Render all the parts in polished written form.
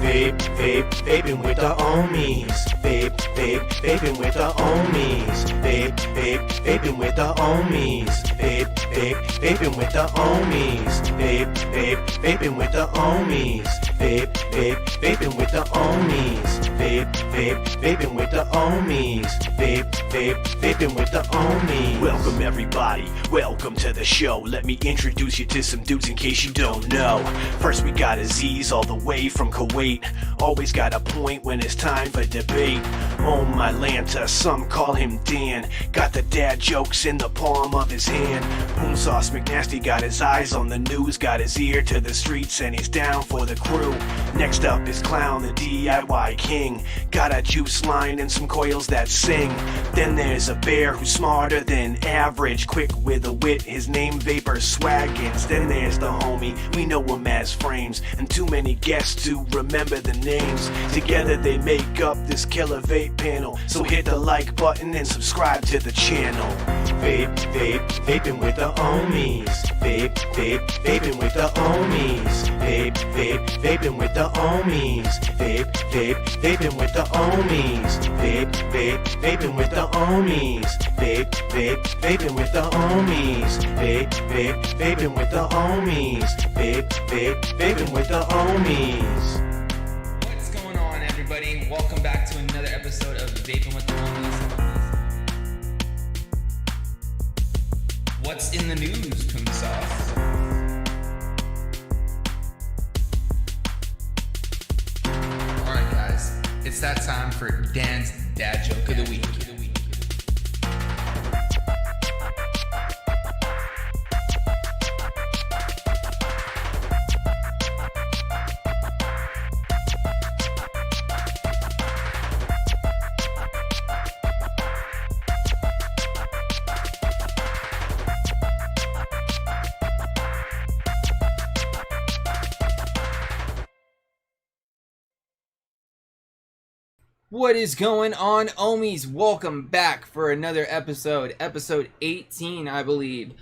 Vaping with the Ohmies. Vaping with the Ohmies. Vaping with the Ohmies. Vaping with the Ohmies. Vaping with the Ohmies. Vaping with the Ohmies. Vaping with the Ohmies. Vaping with the Ohmies. Welcome everybody, welcome to the show. Let me introduce you to some dudes in case you don't know. First we got Aziz all the way from Kuwait. Always got a point when it's time for debate. Oh my Lanta, some call him Dan. Got the dad jokes in the palm of his hand. Boom Sauce McNasty got his eyes on the news. Got his ear to the streets and he's down for the crew. Next up is Clown, the DIY king. Got a juice line and some coils that sing. Then there's a bear who's smarter than average. Quick with a wit, his name Vapor Swaggins. Then there's the homie, we know him as Frames. And too many guests to remember the names. Together they make up this killer vape panel. So hit the like button and subscribe to the channel. Vaping with the Ohmies. Vaping with the Ohmies. Vaping with the Ohmies. Vaping with the Ohmies. Vaping with the Ohmies. Vaping with the Ohmies. Vaping with the Ohmies. Vaping with the Ohmies. What's going on, everybody? Welcome back to another episode of Vaping with the Ohmies. What's in the news, Poon Sauce? Alright guys, it's that time for Dan's Dad Joke of the Week. What is going on, Ohmies? Welcome back for another episode 18, I believe.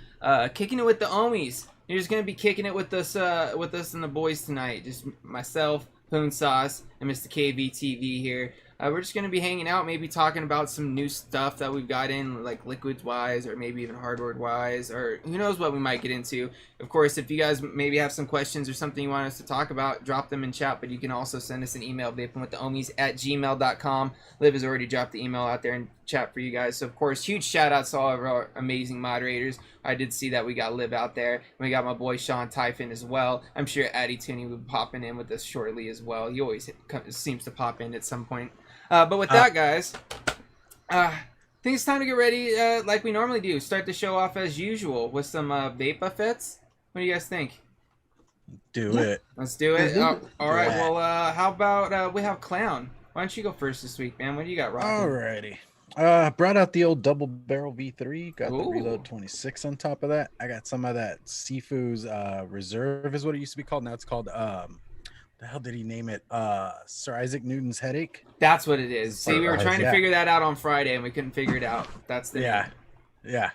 Kicking it with the Ohmies. You're just gonna be kicking it with us and the boys tonight. Just myself, Poon Sauce, and Mr. KVTV here. We're just gonna be hanging out, maybe talking about some new stuff that we've got in, like liquids wise, or maybe even hardware wise, or who knows what we might get into. Of course, if you guys maybe have some questions or something you want us to talk about, drop them in chat. But you can also send us an email, vapingwiththeohmies@gmail.com. Liv has already dropped the email out there in chat for you guys. So of course, huge shout outs to all of our amazing moderators. I did see that we got Liv out there, and we got my boy Sean Typhon as well. I'm sure Addy Tooney will be popping in with us shortly as well. He always seems to pop in at some point. But with that, guys, I think it's time to get ready like we normally do. Start the show off as usual with some vape fits. What do you guys think? Do it. Let's do it. All right. Well, how about we have Clown? Why don't you go first this week, man? What do you got, Rocky? Alrighty. Brought out the old double barrel V3. Got the Reload 26 on top of that. I got some of that Sifu's Reserve is what it used to be called. Now it's called the hell did he name it? Sir Isaac Newton's Headache. That's what it is. See, we were trying to figure that out on Friday and we couldn't figure it out. That's the name. Yeah.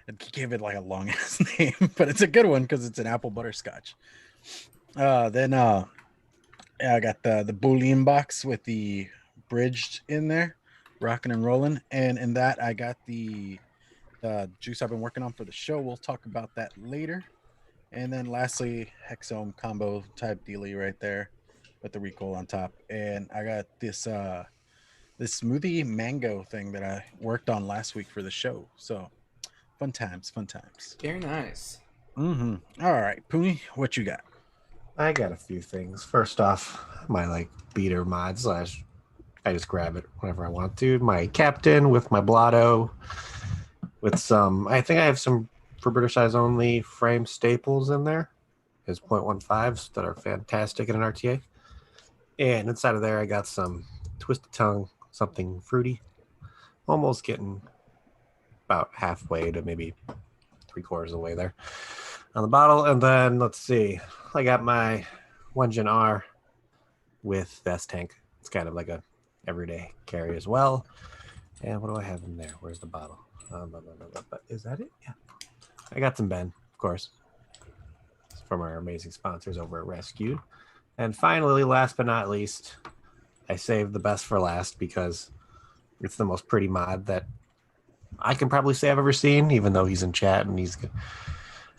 It gave it like a long ass name, but it's a good one because it's an apple butterscotch. Then I got the Boolean box with the bridged in there, rocking and rolling. And in that I got the juice I've been working on for the show. We'll talk about that later. And then lastly, Hexome combo type dealie right there with the recoil on top. And I got this this smoothie mango thing that I worked on last week for the show. So fun times. Very nice. All right, Pooney, what you got? I got a few things. First off, my beater mod / I just grab it whenever I want to. My Captain with my Blotto with some, I think I have some for British size only frame staples in there. His 0.15s that are fantastic in an RTA. And inside of there I got some Twisted Tongue, something fruity. Almost getting about halfway to maybe 3/4 of the way there on the bottle. And then let's see, I got my 1 Gen R with Vest Tank. It's kind of like a everyday carry as well. And what do I have in there? Where's the bottle? Is that it? Yeah. I got some Ben, of course, from our amazing sponsors over at Rescued. And finally, last but not least, I saved the best for last because it's the most pretty mod that I can probably say I've ever seen, even though he's in chat and he's good.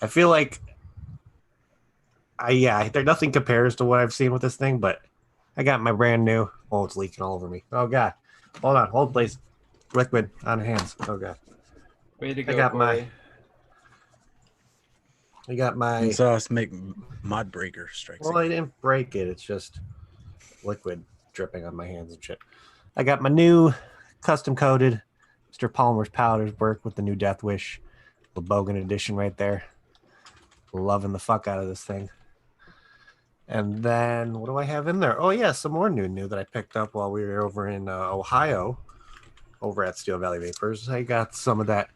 I feel like there nothing compares to what I've seen with this thing, but I got my brand new. Oh, it's leaking all over me. Oh god. Hold please. Liquid on hands. Oh god. Way to go, I got Corey. And so us make mod breaker strikes. Well, I didn't break it. It's just liquid dripping on my hands and shit. I got my new custom coated Mr. Palmer's powders work with the new Death Wish, the Bogan edition right there. Loving the fuck out of this thing. And then what do I have in there? Oh yeah, some more new that I picked up while we were over in Ohio, over at Steel Valley Vapors. I got some of that.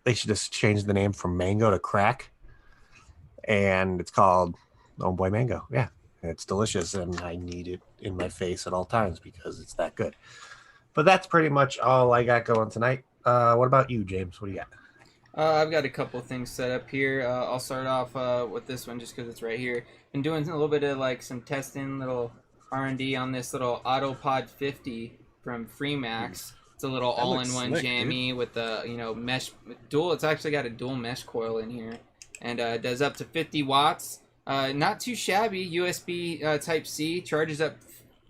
They should just change the name from Mango to Crack, and it's called Oh Boy Mango. Yeah, it's delicious, and I need it in my face at all times because it's that good. But that's pretty much all I got going tonight. What about you, James? What do you got? I've got a couple things set up here. I'll start off with this one just because it's right here. Been doing a little bit of like some testing, little R&D on this little Autopod 50 from Freemax. It's a little That looks all-in-one slick, jammy with the mesh dual. It's actually got a dual mesh coil in here, and does up to 50 watts. Not too shabby. USB Type C, charges up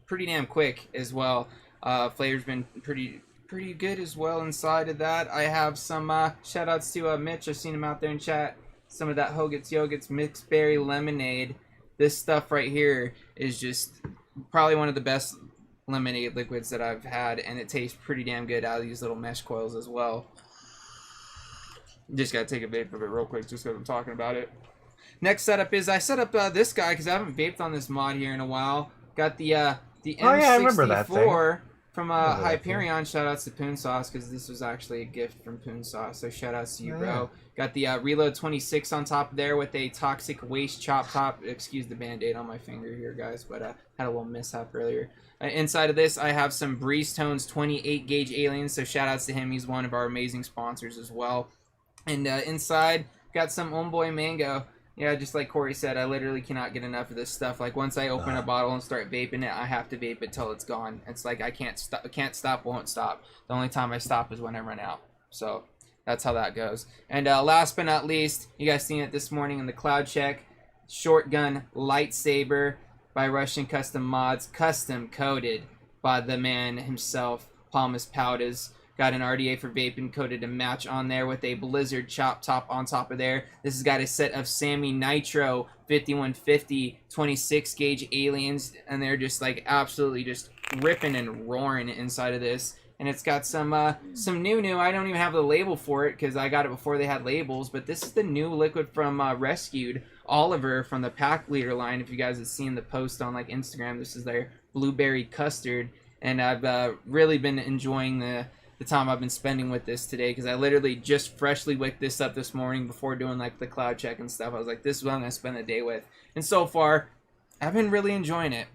pretty damn quick as well. Flavor's been pretty good as well inside of that. I have some shout outs to Mitch. I've seen him out there in chat. Some of that Hoget's Yogurt's mixed berry lemonade. This stuff right here is just probably one of the best lemonade liquids that I've had, and it tastes pretty damn good out of these little mesh coils as well. Just gotta take a vape of it real quick just because I'm talking about it. Next setup is I set up this guy because I haven't vaped on this mod here in a while. Got the M64 I remember that thing. from Hyperion. Shout outs to Poon Sauce because this was actually a gift from Poon Sauce. So shout outs to you, bro. Got the Reload 26 on top there with a toxic waste chop top. Excuse the band-aid on my finger here, guys, but had a little mishap earlier. Inside of this, I have some Breeze Tones 28 gauge aliens. So shout outs to him. He's one of our amazing sponsors as well. And inside, got some Homeboy Mango. Yeah, just like Corey said, I literally cannot get enough of this stuff. Like once I open a bottle and start vaping it, I have to vape it till it's gone. It's like I can't stop, won't stop. The only time I stop is when I run out. So that's how that goes. And last but not least, you guys seen it this morning in the cloud check. Shotgun lightsaber by Russian Custom Mods, custom coated by the man himself, Palmas Powders. Got an RDA for vaping coated to match on there with a Blizzard chop top on top of there. This has got a set of Sammy Nitro 5150 26 gauge aliens, and they're just like absolutely just ripping and roaring inside of this. And it's got some new. I don't even have the label for it because I got it before they had labels. But this is the new liquid from Rescued Oliver from the Pack Leader line. If you guys have seen the post on like Instagram, this is their blueberry custard, and I've really been enjoying the time I've been spending with this today because I literally just freshly wicked this up this morning before doing like the cloud check and stuff. I was like, this is what I'm gonna spend the day with, and so far I've been really enjoying it,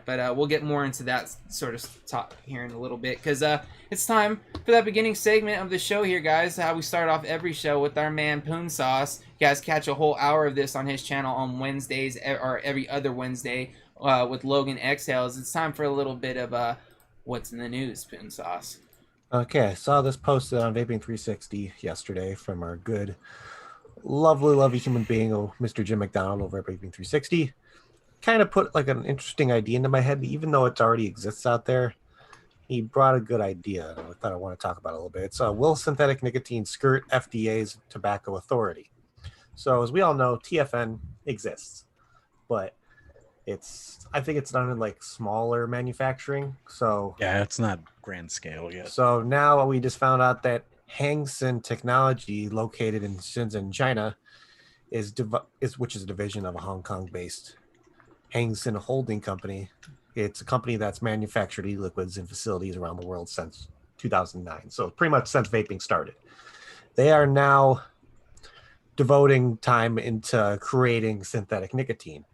but we'll get more into that sort of talk here in a little bit because it's time for that beginning segment of the show here, guys. How we start off every show with our man Poon Sauce. You guys catch a whole hour of this on his channel on Wednesdays or every other Wednesday with Logan Exhales. It's time for a little bit of what's in the news, Poon Sauce. Okay, I saw this posted on Vaping 360 yesterday from our good, lovely human being, Mr. Jim McDonald over at Vaping 360. Kind of put like an interesting idea into my head, even though it already exists out there. He brought a good idea, and I thought I want to talk about it a little bit. It's will synthetic nicotine skirt FDA's tobacco authority? So as we all know, TFN exists, but I think it's done in like smaller manufacturing. So yeah, it's not grand scale yet. So now we just found out that Hangsen Technology, located in Shenzhen, China, which is a division of a Hong Kong-based Hangsen holding company. It's a company that's manufactured e-liquids in facilities around the world since 2009. So pretty much since vaping started. They are now devoting time into creating synthetic nicotine,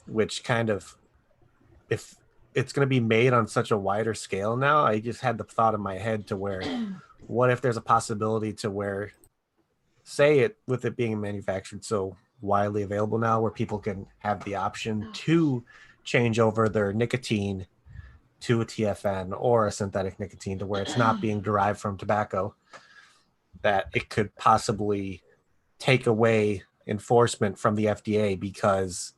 which kind of, if it's going to be made on such a wider scale now, I just had the thought in my head to where, what if there's a possibility to where, say it with it being manufactured so widely available now, where people can have the option to change over their nicotine to a TFN or a synthetic nicotine, to where it's not being derived from tobacco, that it could possibly take away enforcement from the FDA, because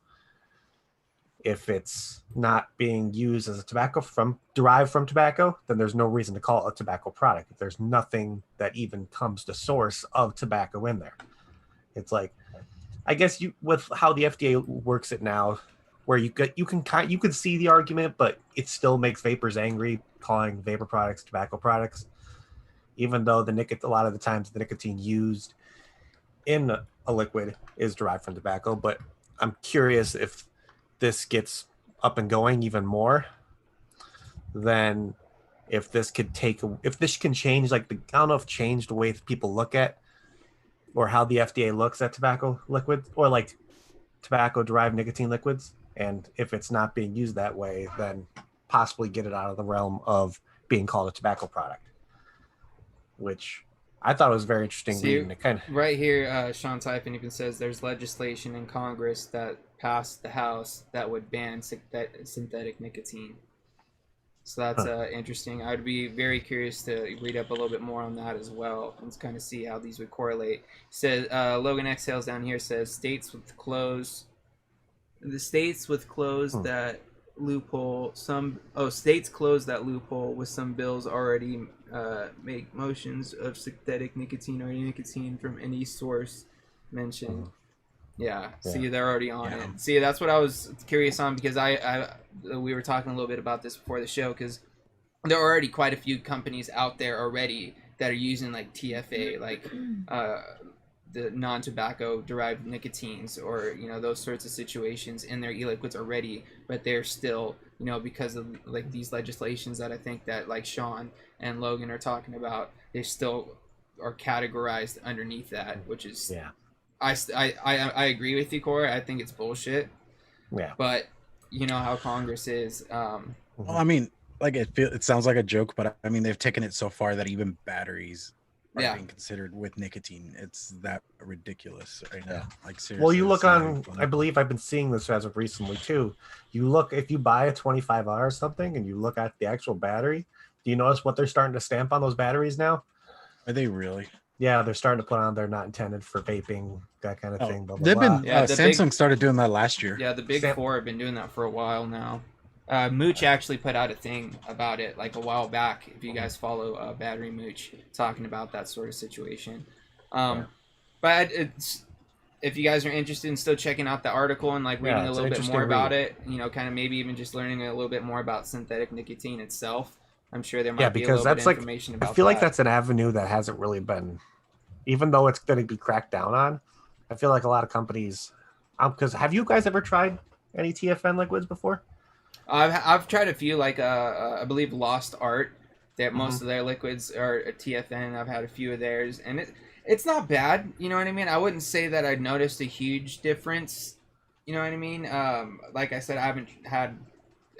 if it's not being used as a tobacco derived from tobacco, then there's no reason to call it a tobacco product. There's nothing that even comes to source of tobacco in there. It's like, I guess with how the FDA works it now, where you can see the argument, but it still makes vapors angry calling vapor products tobacco products, even though a lot of the times the nicotine used in a liquid is derived from tobacco. But I'm curious if this gets up and going even more, then if this can change, like, I don't know if change the way people look at, or how the FDA looks at tobacco liquids, or like tobacco derived nicotine liquids. And if it's not being used that way, then possibly get it out of the realm of being called a tobacco product, which I thought was very interesting. See, reading it right here, Sean Typhon even says there's legislation in Congress that passed the House that would ban synthetic nicotine. So that's interesting. I'd be very curious to read up a little bit more on that as well, and kind of see how these would correlate. Says Logan Exhales down here says states with close that loophole. States close that loophole with some bills already make motions of synthetic nicotine or nicotine from any source mentioned. Yeah. See, they're already on it. See, that's what I was curious on, because we were talking a little bit about this before the show, because there are already quite a few companies out there already that are using like TFA, like the non-tobacco derived nicotines, or those sorts of situations in their e-liquids already, but they're still, because of like these legislations that I think that like Sean and Logan are talking about, they still are categorized underneath that, which is I agree with you, Corey. I think it's bullshit. Yeah. But you know how Congress is. Well, I mean, like it sounds like a joke, but I mean they've taken it so far that even batteries are being considered with nicotine. It's that ridiculous right now. Like seriously. Well, you look on. I believe I've been seeing this as of recently too. You look, if you buy a 25R or something, and you look at the actual battery. Do you notice what they're starting to stamp on those batteries now? Are they really? Yeah, they're starting to put on they're not intended for vaping, that kind of thing. Blah, blah, they've blah. been Samsung started doing that last year. Yeah, the big four have been doing that for a while now. Mooch actually put out a thing about it like a while back. If you guys follow Battery Mooch, talking about that sort of situation. But if you guys are interested in still checking out the article and like reading a little bit more about it, kind of maybe even just learning a little bit more about synthetic nicotine itself. I'm sure there might be a little bit of information about that. I feel like that's an avenue that hasn't really been, even though it's going to be cracked down on. I feel like a lot of companies, because have you guys ever tried any TFN liquids before? I've tried a few, like I believe Lost Art, that most of their liquids are a TFN. I've had a few of theirs, and it's not bad. You know what I mean? I wouldn't say that I noticed a huge difference. You know what I mean? Like I said, I haven't had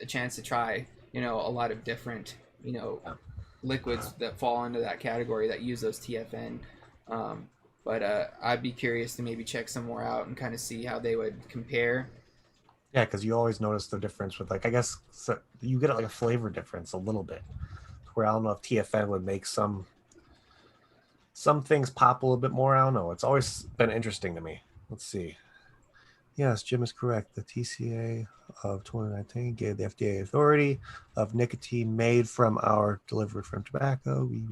a chance to try, a lot of different, liquids that fall into that category that use those TFN. But I'd be curious to maybe check some more out and kind of see how they would compare. Yeah, because you always notice the difference with, like, I guess you get like a flavor difference a little bit. Where I don't know if TFN would make some things pop a little bit more. I don't know. It's always been interesting to me. Let's see. Yes, Jim is correct. The TCA of 2019 gave the FDA authority of nicotine made from our delivered from tobacco. We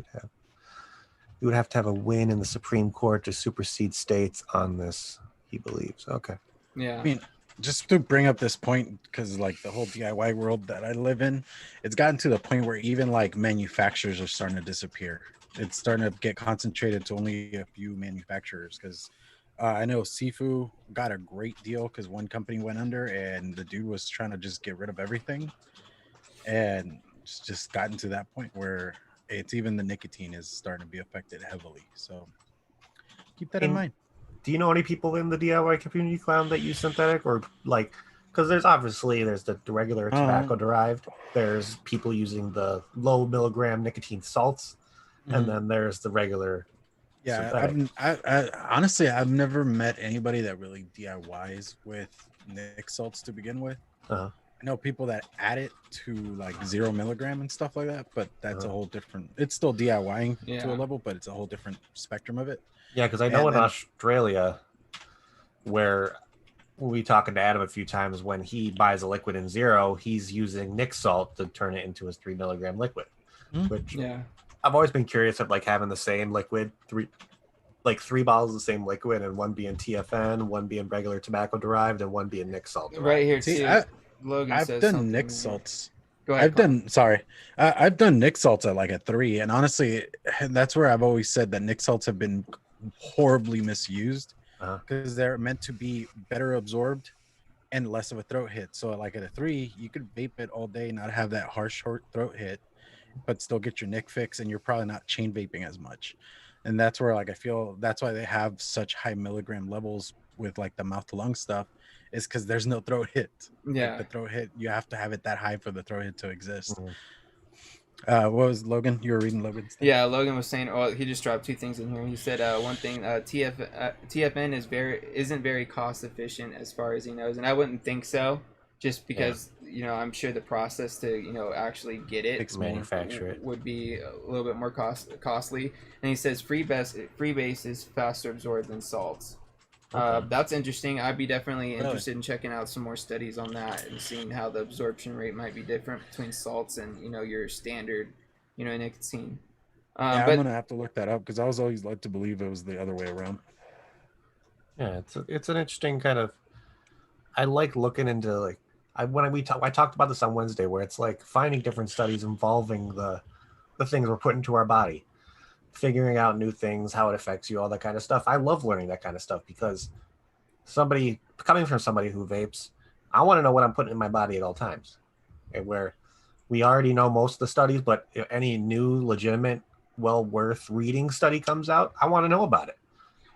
would have to have a win in the Supreme Court to supersede states on this, he believes. Okay. Yeah. I mean, just to bring up this point, because like the whole DIY world that I live in, it's gotten to the point where even like manufacturers are starting to disappear. It's starting to get concentrated to only a few manufacturers, because I know Sifu got a great deal because one company went under and the dude was trying to just get rid of everything, and it's just gotten to that point where it's even the nicotine is starting to be affected heavily. So keep that in mind. Do you know any people in the DIY community, Clown, that use synthetic, or like, because there's the regular tobacco derived, there's people using the low milligram nicotine salts, and then there's the regular Yeah, synthetic. I honestly I've never met anybody that really DIYs with Nick salts to begin with. Uh-huh. I know people that add it to like 0 milligram and stuff like that, but that's a Uh-huh. whole different. It's still DIYing to Yeah. a level, but it's a whole different spectrum of it. Yeah, because I know And in then Australia, where we talking to Adam a few times, when he buys a liquid in zero, he's using Nick salt to turn it into his 3 milligram liquid. Hmm. Which Yeah. I've always been curious of, like having the same liquid, three bottles of the same liquid, and one being TFN, one being regular tobacco derived, and one being Nick salt derived. Right here See, too. Logan I've says done something. Nick salts. Go ahead. I've done I've done Nick salts at like a 3, and honestly, that's where I've always said that Nick salts have been horribly misused because they're meant to be better absorbed and less of a throat hit. So like at a 3, you could vape it all day, not have that harsh short throat hit, but still get your Nick fix, and you're probably not chain vaping as much. And that's where like I feel that's why they have such high milligram levels with like the mouth to lung stuff, is because there's no throat hit. Yeah. Like the throat hit, you have to have it that high for the throat hit to exist. Mhm. What was Logan? You were reading Logan's thing? Yeah, Logan was saying. Oh, he just dropped 2 things in here. He said one thing. TFN isn't very cost efficient as far as he knows, and I wouldn't think so, just because I'm sure the process to actually get it Manufacture it would be a little bit more costly. And he says freebase is faster absorbed than salts. Okay. That's interesting. I'd be definitely interested in checking out some more studies on that and seeing how the absorption rate might be different between salts and your standard nicotine. Yeah, But I'm gonna have to look that up because I was always led to believe it was the other way around. Yeah, it's an interesting kind of. I like looking into like I talked about this on Wednesday, where it's like finding different studies involving the things we're putting into our body, figuring out new things, how it affects you, all that kind of stuff. I love learning that kind of stuff because coming from somebody who vapes, I want to know what I'm putting in my body at all times. And where we already know most of the studies, but if any new legitimate, well worth reading study comes out, I want to know about it.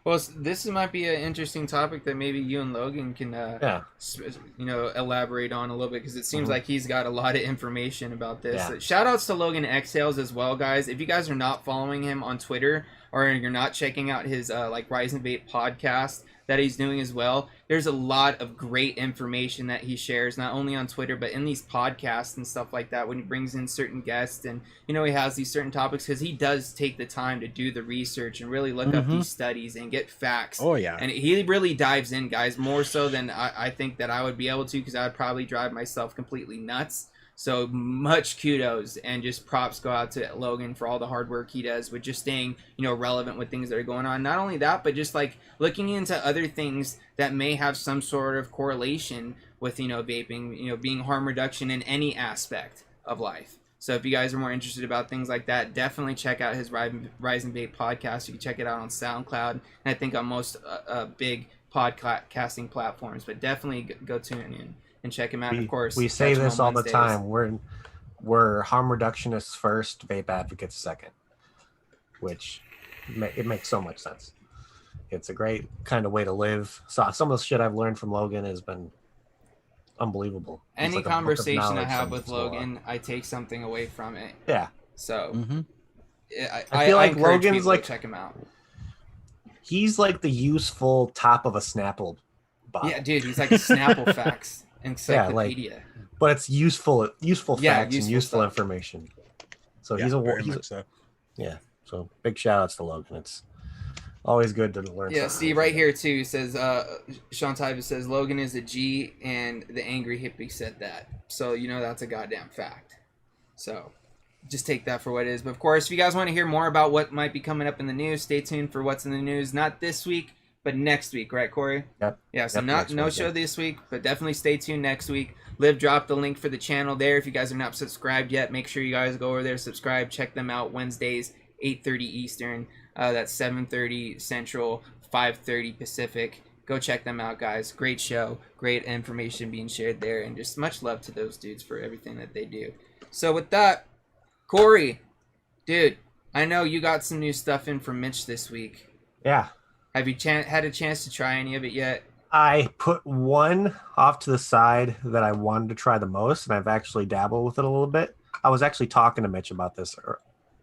well, this might be an interesting topic that maybe you and Logan can elaborate on a little bit, because it seems like he's got a lot of information about this. Yeah. Shout outs to Logan Exhales as well, guys. If you guys are not following him on Twitter, or you're not checking out his Rise and Vape podcast that he's doing as well, there's a lot of great information that he shares, not only on Twitter but in these podcasts and stuff like that, when he brings in certain guests and he has these certain topics, because he does take the time to do the research and really look up these studies and get facts. Oh yeah, and he really dives in, guys, more so than I think that I would be able to, because I would probably drive myself completely nuts. So much kudos and just props go out to Logan for all the hard work he does with just staying, relevant with things that are going on. Not only that, but just like looking into other things that may have some sort of correlation with, vaping, being harm reduction in any aspect of life. So if you guys are more interested about things like that, definitely check out his Rise and Vape podcast. You can check it out on SoundCloud, and I think on most big podcasting platforms, but definitely go tune in and check him out. And of course, we say catch him this on all the Wednesdays. time. We're harm reductionists first, vape advocates second, which it makes so much sense. It's a great kind of way to live. So some of the shit I've learned from Logan has been unbelievable. It's Any like a book of conversation I knowledge have from with explore. Logan, I take something away from it. Yeah, So I feel like encourage Logan's people like to check him out. he's like the useful top of a Snapple bottle. Yeah, dude, he's like a Snapple Facts encyclopedia. But it's useful facts and useful stuff. information. So yeah, he's very a much so. yeah. So big shout outs to Logan. It's always good to learn. Yeah, something see right here too, says Sean Tyvis says Logan is a G and the angry hippie said that. So that's a goddamn fact. So just take that for what it is. But of course, if you guys want to hear more about what might be coming up in the news, stay tuned for what's in the news. Not this week, but next week, right, Corey? Yep. Yeah, so Yep, no show this week, but definitely stay tuned next week. Liv dropped the link for the channel there. If you guys are not subscribed yet, make sure you guys go over there, subscribe, check them out Wednesdays, 8:30 Eastern. That's 7:30 Central, 5:30 Pacific. Go check them out, guys. Great show, great information being shared there, and just much love to those dudes for everything that they do. So with that, Corey, dude, I know you got some new stuff in from Mitch this week. Yeah. Have you had a chance to try any of it yet? I put one off to the side that I wanted to try the most, and I've actually dabbled with it a little bit. I was actually talking to Mitch about this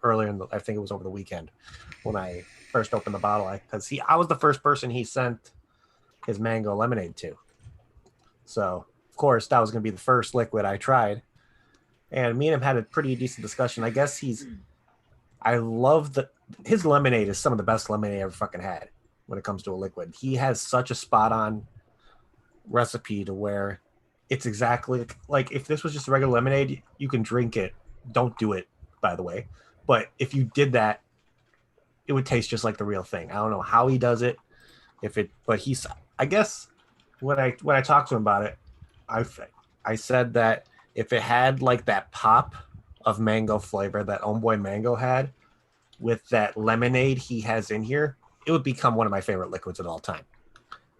earlier I think it was over the weekend when I first opened the bottle, because I was the first person he sent his mango lemonade to. So of course that was going to be the first liquid I tried, and me and him had a pretty decent discussion. I guess I love his lemonade is some of the best lemonade I ever fucking had when it comes to a liquid. He has such a spot on recipe to where it's exactly like if this was just a regular lemonade, you can drink it. Don't do it, by the way. But if you did that, it would taste just like the real thing. I don't know how he does it. But I guess when I talked to him about it, I said that if it had like that pop of mango flavor that Homeboy Mango had with that lemonade he has in here, it would become one of my favorite liquids of all time.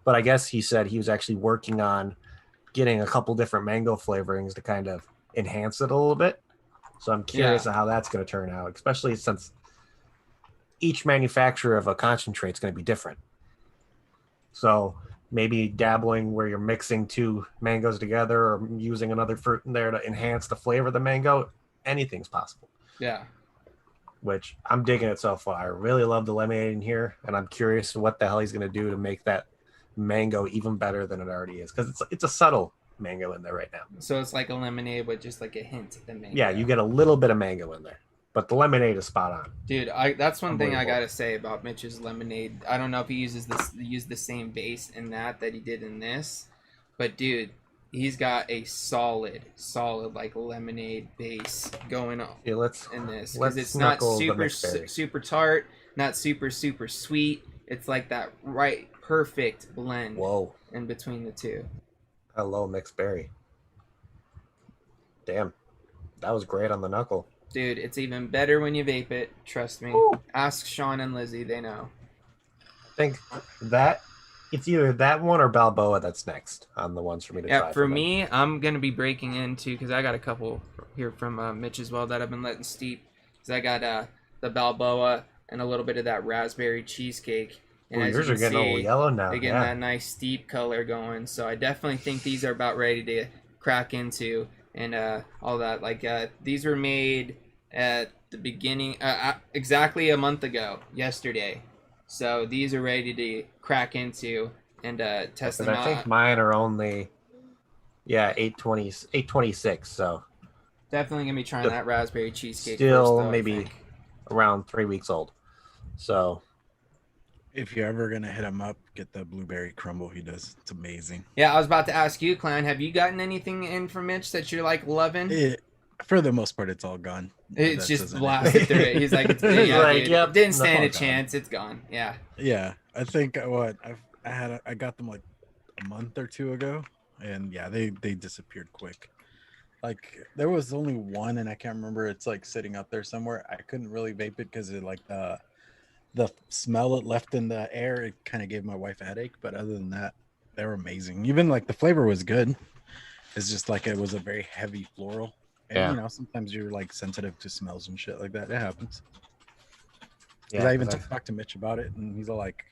But I guess he said he was actually working on getting a couple different mango flavorings to kind of enhance it a little bit. So I'm curious of how that's going to turn out, especially since each manufacturer of a concentrate is going to be different. So maybe dabbling where you're mixing two mangoes together or using another fruit in there to enhance the flavor of the mango, anything's possible. Yeah. Which I'm digging it so far. I really love the lemonade in here, and I'm curious what the hell he's going to do to make that mango even better than it already is, because it's a subtle mango in there right now. So it's like a lemonade with just like a hint of the mango. Yeah, you get a little bit of mango in there, but the lemonade is spot on. Dude, that's one thing I gotta say about Mitch's lemonade. I don't know if he used the same base in that he did in this, but dude, he's got a solid like lemonade base going on in this, because it's not super tart, not super sweet. It's like that right perfect blend. Whoa! In between the two. Hello, mixed berry. Damn, that was great on the knuckle. Dude, it's even better when you vape it. Trust me. Ooh. Ask Sean and Lizzie; they know. I think that it's either that one or Balboa that's next on the ones for me to try. Yeah, for me, I'm gonna be breaking into, because I got a couple here from Mitch as well that I've been letting steep. Because I got the Balboa and a little bit of that raspberry cheesecake. And ooh, yours are getting a little yellow now. They're getting that nice steep color going. So I definitely think these are about ready to crack into and all that. Like these were made at the beginning, exactly a month ago, yesterday. So these are ready to crack into and test them out. I think mine are only 826. So definitely gonna be trying that raspberry cheesecake. Still first, though, maybe around 3 weeks old. So if you're ever gonna hit him up, get the blueberry crumble he does. It's amazing. Yeah, I was about to ask you, Clan, have you gotten anything in from Mitch that you're like loving? For the most part, it's all gone. It's just blasted through it. He's like, yep, didn't stand a chance. It's gone. Yeah. Yeah, I think I got them like a month or two ago, and yeah, they disappeared quick. Like there was only one, and I can't remember. It's like sitting out there somewhere. I couldn't really vape it because it like the smell it left in the air, it kind of gave my wife a headache. But other than that, they were amazing. Even like the flavor was good. It's just like it was a very heavy floral. And you know, sometimes you're like sensitive to smells and shit like that. It happens. Yeah, I even talked to Mitch about it, and he's all like,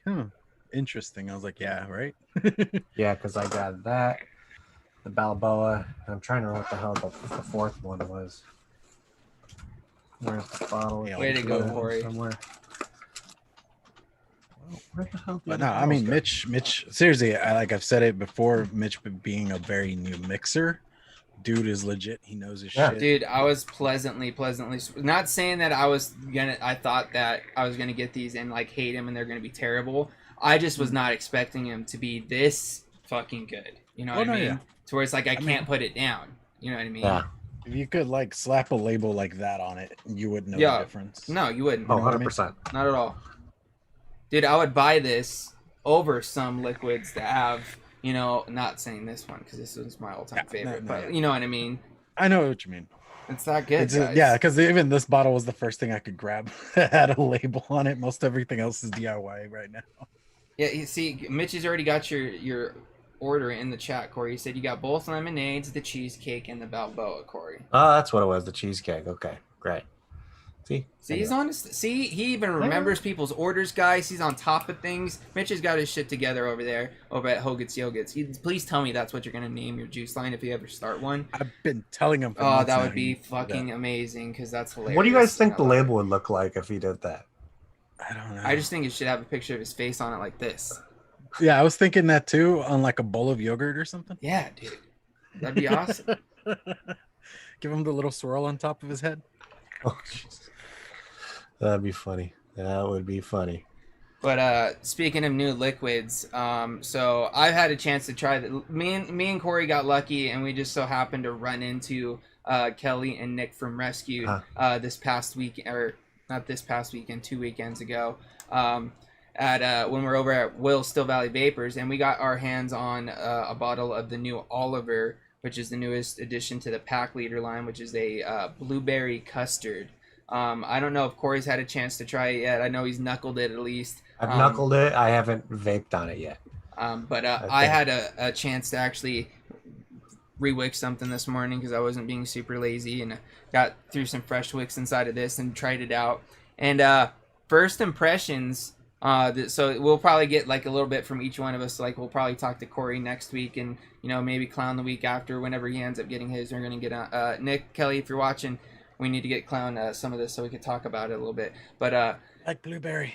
interesting. I was like, yeah, right. Yeah, because I got that, the Balboa. I'm trying to remember what the hell the fourth one was. Where's the bottle? Yeah, way to go, Corey. Somewhere. Where the hell? But no, I mean, Mitch. Seriously, I've said it before. Mitch being a very new mixer, dude is legit. He knows his shit. Dude, I was pleasantly not saying that I thought that I was gonna get these and like hate him and they're gonna be terrible. I just was not expecting him to be this fucking good. You know what I mean? Yeah. To where it's like I can't put it down. You know what I mean? Yeah. If you could like slap a label like that on it, you would know the difference. No, you wouldn't. Oh, 100%. Not at all. Dude, I would buy this over some liquids that have, you know, not saying this one because this is my all-time favorite, but you know what I mean. I know what you mean. It's that good, guys. Yeah, because even this bottle was the first thing I could grab that had a label on it. Most everything else is DIY right now. Yeah, you see, Mitch has already got your order in the chat, Corey. You said you got both lemonades, the cheesecake, and the Balboa, Corey. Oh, that's what it was, the cheesecake. Okay, great. See, he's honest. See, he even remembers people's orders, guys. He's on top of things. Mitch has got his shit together over there, over at Hogan's Yogurts. Please tell me that's what you're gonna name your juice line if you ever start one. I've been telling him. Oh, that would be fucking amazing because that's hilarious. What do you guys think the label would look like if he did that? I don't know. I just think it should have a picture of his face on it like this. Yeah, I was thinking that too, on like a bowl of yogurt or something. Yeah, dude. That'd be awesome. Give him the little swirl on top of his head. Oh, jeez. That'd be funny. That would be funny. But speaking of new liquids, so I've had a chance to try that. Me and Corey got lucky, and we just so happened to run into Kelly and Nick from Rescue this past week, or not this past weekend, 2 weekends ago, at when we're over at Will Still Valley Vapors, and we got our hands on a bottle of the new Oliver, which is the newest addition to the pack leader line, which is a blueberry custard. I don't know if Corey's had a chance to try it yet. I know he's knuckled it at least. I've knuckled it. I haven't vaped on it yet. But I had a chance to actually re-wick something this morning because I wasn't being super lazy, and got through some fresh wicks inside of this and tried it out. And first impressions, so we'll probably get like a little bit from each one of us. Like we'll probably talk to Corey next week, and maybe Clown the week after whenever he ends up getting his. We're gonna get Nick, Kelly, if you're watching, we need to get Clown some of this so we could talk about it a little bit. But like blueberry.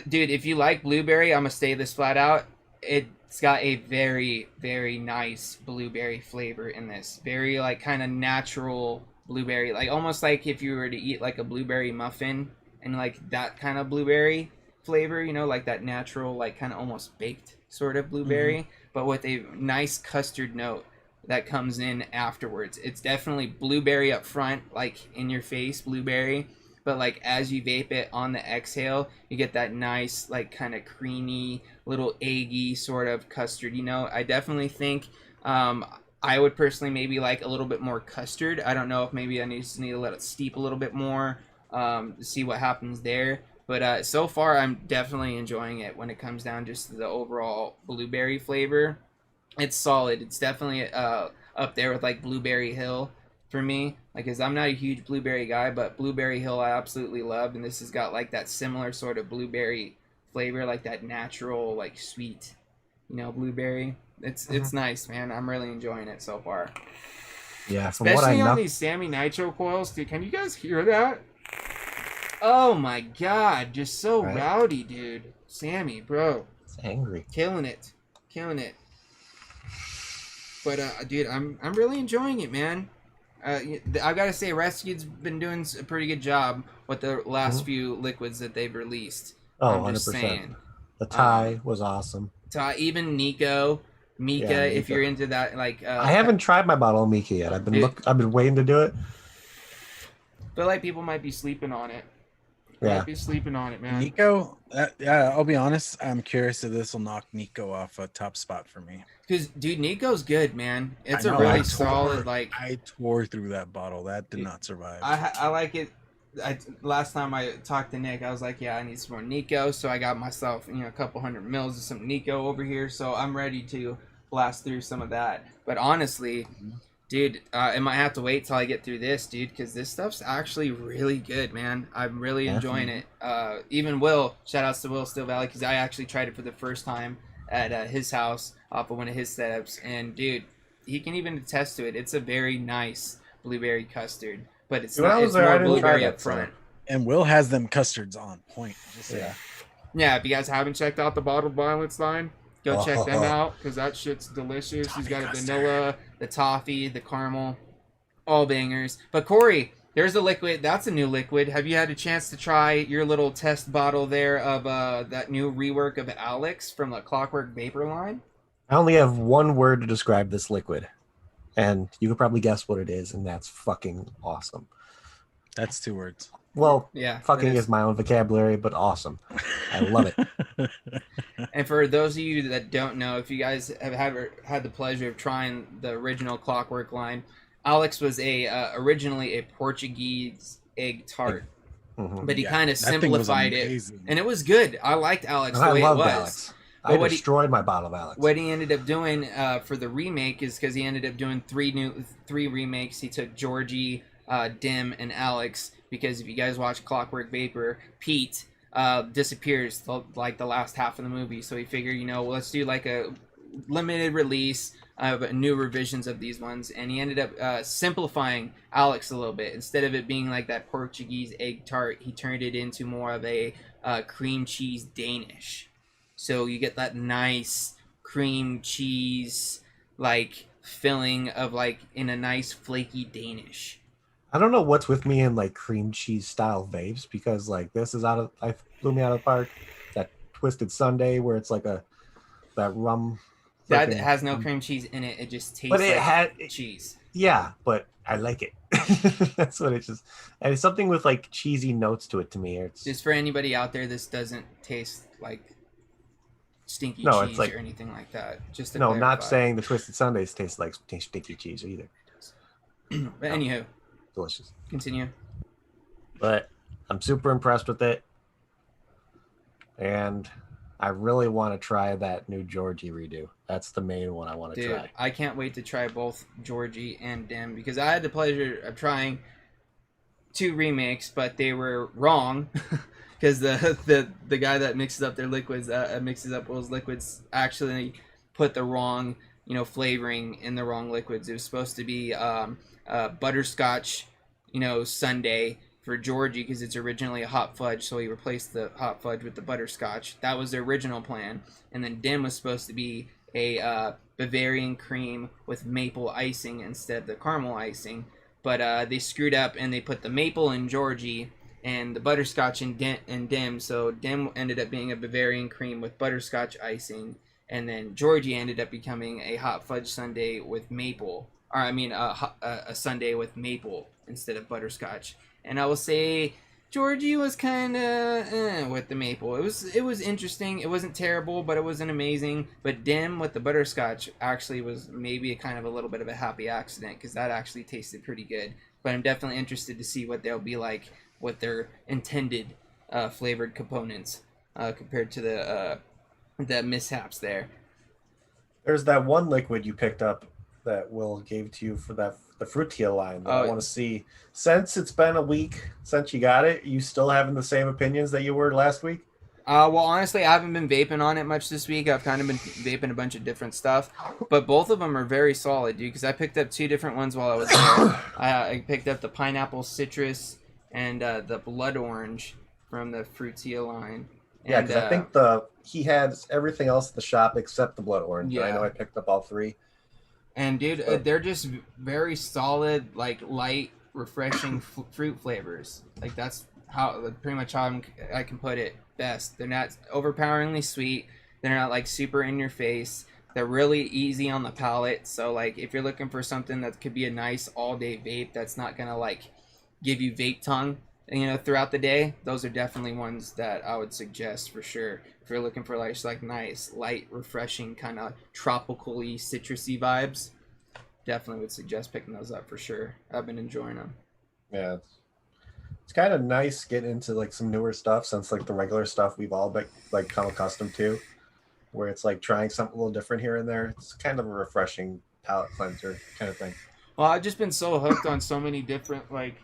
Dude, if you like blueberry, I'm gonna say this flat out. It's got a very, very nice blueberry flavor in this. Very like kind of natural blueberry, like almost like if you were to eat like a blueberry muffin and like that kind of blueberry flavor, like that natural, like kind of almost baked sort of blueberry, but with a nice custard note that comes in afterwards. It's definitely blueberry up front, like in your face blueberry, but like as you vape it on the exhale, you get that nice like kind of creamy little eggy sort of custard. I definitely think I would personally maybe like a little bit more custard. I don't know if maybe I need to let it steep a little bit more to see what happens there. But so far, I'm definitely enjoying it when it comes down just to the overall blueberry flavor. It's solid. It's definitely up there with like Blueberry Hill for me. Like, cause I'm not a huge blueberry guy, but Blueberry Hill I absolutely love, and this has got like that similar sort of blueberry flavor, like that natural, like sweet, blueberry. It's nice, man. I'm really enjoying it so far. Yeah, from especially on these Sammy Nitro coils, dude. Can you guys hear that? Oh my god, just so rowdy, dude. Sammy, bro. It's angry. Killing it. But dude, I'm really enjoying it, man. I've got to say, Rescue's been doing a pretty good job with the last few liquids that they've released. Oh, I'm just 100%. saying. The tie was awesome. Even Mika, if you're into that, like I haven't tried my bottle of Mika yet. I've been waiting to do it. Feel like people might be sleeping on it. Yeah, might be sleeping on it, man. Nico, yeah, I'll be honest. I'm curious if this will knock Nico off a top spot for me. Because, dude, Nico's good, man. It's I know, a really solid, like... I tore through that bottle. That did not survive. I like it. Last time I talked to Nick, I was like, yeah, I need some more Nico. So I got myself, a couple 100 mils of some Nico over here. So I'm ready to blast through some of that. But honestly, dude, I might have to wait till I get through this, dude, because this stuff's actually really good, man. I'm really enjoying it. Even Will, shout outs to Will Still Valley, because I actually tried it for the first time at his house off of one of his setups, and dude, he can even attest to it. It's a very nice blueberry custard, but it's more blueberry up front. And Will has them custards on point. Yeah, if you guys haven't checked out the Bottled Violence line, go check them out, because that shit's delicious. He's got a vanilla, the toffee, the caramel, all bangers. But Corey, there's a liquid. That's a new liquid. Have you had a chance to try your little test bottle there of that new rework of Alex from the Clockwork Vapor line? I only have one word to describe this liquid, and you could probably guess what it is, and that's fucking awesome. That's 2 words. Well, yeah, fucking is my own vocabulary, but awesome. I love it. And for those of you that don't know, if you guys have had the pleasure of trying the original Clockwork line, Alex was originally a Portuguese egg tart, but he kind of simplified it, and it was good. I liked Alex the way it was. Alex. I destroyed my bottle of Alex. What he ended up doing for the remake is because he ended up doing three remakes. He took Georgie, Dim, and Alex, because if you guys watch Clockwork Vapor, Pete disappears like the last half of the movie. So he figured, let's do like a limited release new revisions of these ones, and he ended up simplifying Alex a little bit. Instead of it being like that Portuguese egg tart, he turned it into more of a cream cheese Danish. So you get that nice cream cheese like filling of like in a nice flaky Danish. I don't know what's with me in like cream cheese style vapes, because like this is blew me out of the park. That Twisted Sunday where it's like that rum. That has no cream cheese in it. It just tastes like cheese. Yeah, but I like it. That's what it just. And it's something with like cheesy notes to it to me. It's just for anybody out there, this doesn't taste like stinky no, cheese it's like, or anything like that. Just to no, clarify. not saying the Twisted Sundays taste like stinky cheese either. But anywho, delicious. Continue. But I'm super impressed with it, and I really want to try that new Georgie redo. That's the main one I want to try. I can't wait to try both Georgie and Dim, because I had the pleasure of trying 2 remakes, but they were wrong. Because the guy that mixes up their liquids, mixes up Will's liquids, actually put the wrong flavoring in the wrong liquids. It was supposed to be butterscotch, sundae for Georgie, because it's originally a hot fudge, so he replaced the hot fudge with the butterscotch. That was the original plan. And then Dim was supposed to be a Bavarian cream with maple icing instead of the caramel icing. But they screwed up and they put the maple in Georgie and the butterscotch in Dim. So Dim ended up being a Bavarian cream with butterscotch icing, and then Georgie ended up becoming a hot fudge sundae with maple. Or I mean a sundae with maple instead of butterscotch. And I will say Georgie was kind of with the maple. It was interesting. It wasn't terrible, but it wasn't amazing. But Dim with the butterscotch actually was maybe a little bit of a happy accident, because that actually tasted pretty good. But I'm definitely interested to see what they'll be like with their intended flavored components compared to the mishaps there. There's that one liquid you picked up that Will gave to you for the Frutia line that I want to see. Since it's been a week since you got it, you still having the same opinions that you were last week? Well, honestly, I haven't been vaping on it much this week. I've kind of been vaping a bunch of different stuff, but both of them are very solid, dude, because I picked up 2 different ones while I was there. I picked up the pineapple citrus and the blood orange from the Frutia line. Yeah, because I think he had everything else at the shop except the blood orange. Yeah. I know I picked up all 3. And dude, they're just very solid, like light, refreshing fruit flavors. Like that's pretty much how I can put it best. They're not overpoweringly sweet. They're not like super in your face. They're really easy on the palate. So like if you're looking for something that could be a nice all day vape that's not gonna like give you vape tongue, throughout the day, those are definitely ones that I would suggest for sure. If you're looking for like nice, light, refreshing, kind of tropical-y, citrusy vibes, definitely would suggest picking those up for sure. I've been enjoying them. Yeah, it's kind of nice getting into like some newer stuff, since like the regular stuff we've all been like come accustomed to, where it's like trying something a little different here and there. It's kind of a refreshing palate cleanser kind of thing. Well, I've just been so hooked on so many different like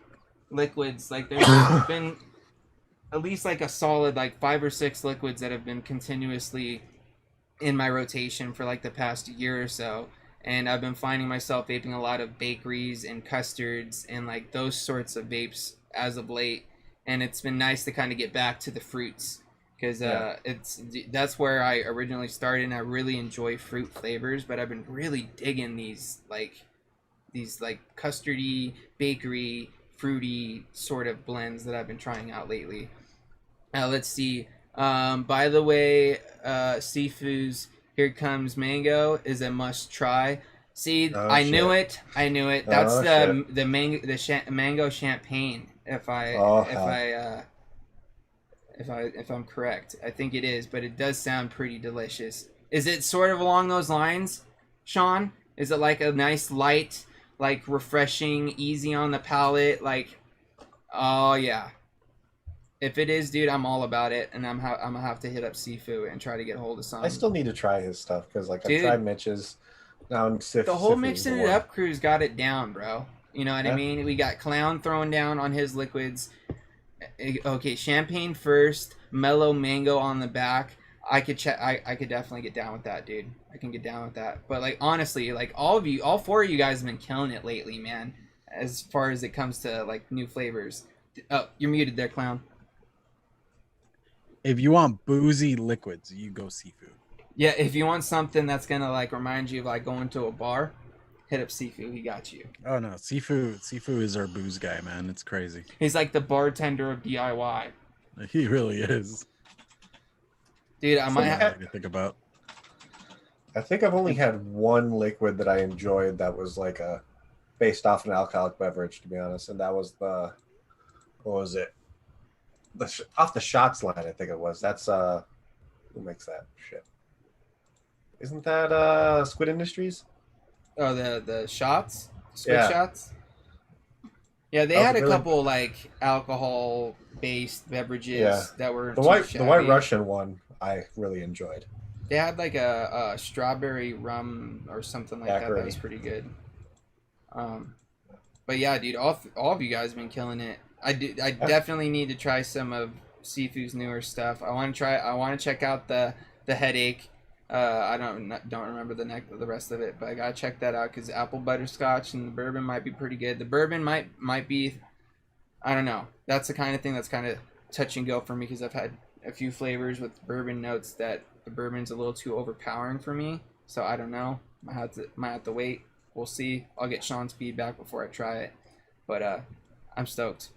liquids. Like there's been at least like a solid like 5 or 6 liquids that have been continuously in my rotation for like the past year or so, and I've been finding myself vaping a lot of bakeries and custards and like those sorts of vapes as of late, and it's been nice to kind of get back to the fruits, because that's where I originally started, and I really enjoy fruit flavors, but I've been really digging these custardy, bakery, fruity sort of blends that I've been trying out lately. Let's see. By the way, Sifu's Here Comes Mango is a must try. See, I knew it. That's the mango champagne. If I'm correct, I think it is, but it does sound pretty delicious. Is it sort of along those lines, Sean? Is it like a nice light, like refreshing, easy on the palate? Like, oh yeah. If it is, dude, I'm all about it, and I'm gonna have to hit up Sifu and try to get hold of some. I still need to try his stuff, because like I've tried Mitch's. Now the whole mixing it up crew's got it down, bro. You know what I mean? We got Clown throwing down on his liquids. Okay, champagne first, mellow mango on the back. I could check. I could definitely get down with that, dude. I can get down with that. But like honestly, like all four of you guys have been killing it lately, man. As far as it comes to like new flavors. Oh, you're muted there, clown. If you want boozy liquids, you go seafood. Yeah, if you want something that's gonna like remind you of like going to a bar, hit up Sifu. He got you. Oh no, Sifu is our booze guy, man. It's crazy. He's like the bartender of DIY. He really is. Dude, I might have to think about. I think I've only had one liquid that I enjoyed that was like a based off an alcoholic beverage, to be honest, and that was the what was it? Off the shots line, I think it was. That's who makes that shit? Isn't that Squid Industries? Oh, the shots, Squid Yeah. shots. Yeah, they That was had a really- couple like alcohol-based beverages that were The White Russian one I really enjoyed. They had like a strawberry rum or something like that. That Daiquiri. was pretty good. But yeah, dude, all of you guys have been killing it. I definitely need to try some of Sifu's newer stuff. I want to check out the headache. I don't remember the rest of it, but I gotta check that out because apple butterscotch and the bourbon might be pretty good. The bourbon might be, I don't know. That's the kind of thing that's kind of touch and go for me because I've had a few flavors with bourbon notes that the bourbon's a little too overpowering for me. So I don't know. Might have to wait. We'll see. I'll get Sean's feedback before I try it. But I'm stoked.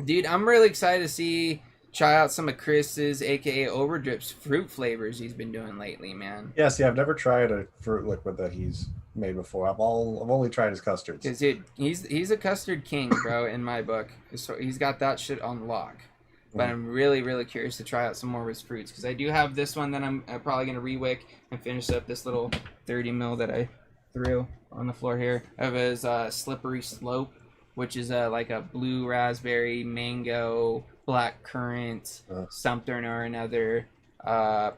Dude, I'm really excited to try out some of Chris's, aka Overdrip's fruit flavors he's been doing lately, man. Yeah, see, I've never tried a fruit liquid that he's made before. I've only tried his custards. Cause dude, he's a custard king, bro, in my book. So he's got that shit on lock. But I'm really, really curious to try out some more of his fruits because I do have this one that I'm probably gonna rewick and finish up this little 30 mil that I threw on the floor here of his Slippery Slope, which is like a blue raspberry, mango, black currant, something or another.